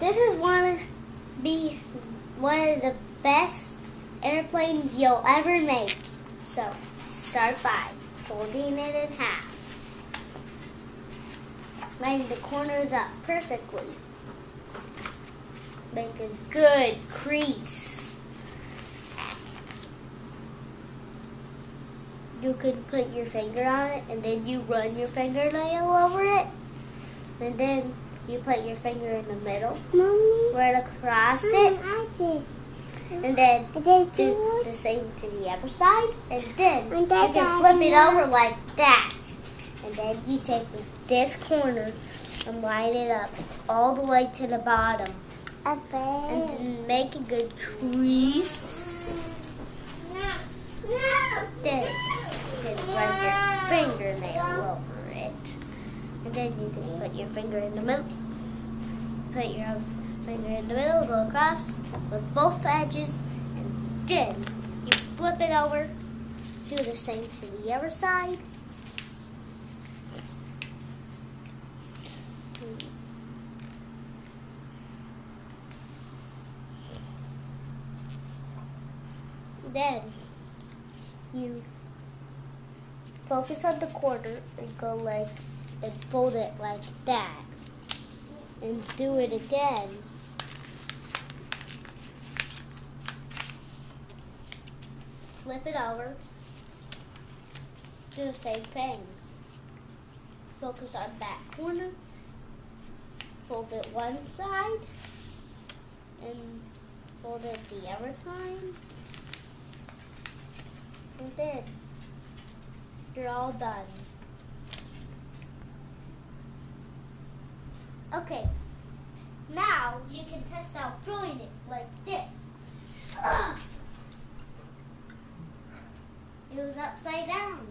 This is be one of the best airplanes you'll ever make. So start by folding it in half. Line the corners up perfectly. Make a good crease. You can put your finger on it and then you run your fingernail over it. And then you put your finger in the middle, Mommy, right across it. And then do the same to the other side. And then you can flip it over like that. And then you take this corner and line it up all the way to the bottom. And then make a good crease. Then you can run your fingernail over it. And then you can put your finger in the middle. Put your finger in the middle, go across with both edges, and then you flip it over. Do the same to the other side. Then you focus on the corner and go and fold it like that. And do it again. Flip it over. Do the same thing. Focus on that corner. Fold it one side. And fold it the other time. And then you're all done. Okay, now you can test out throwing it like this. It was upside down.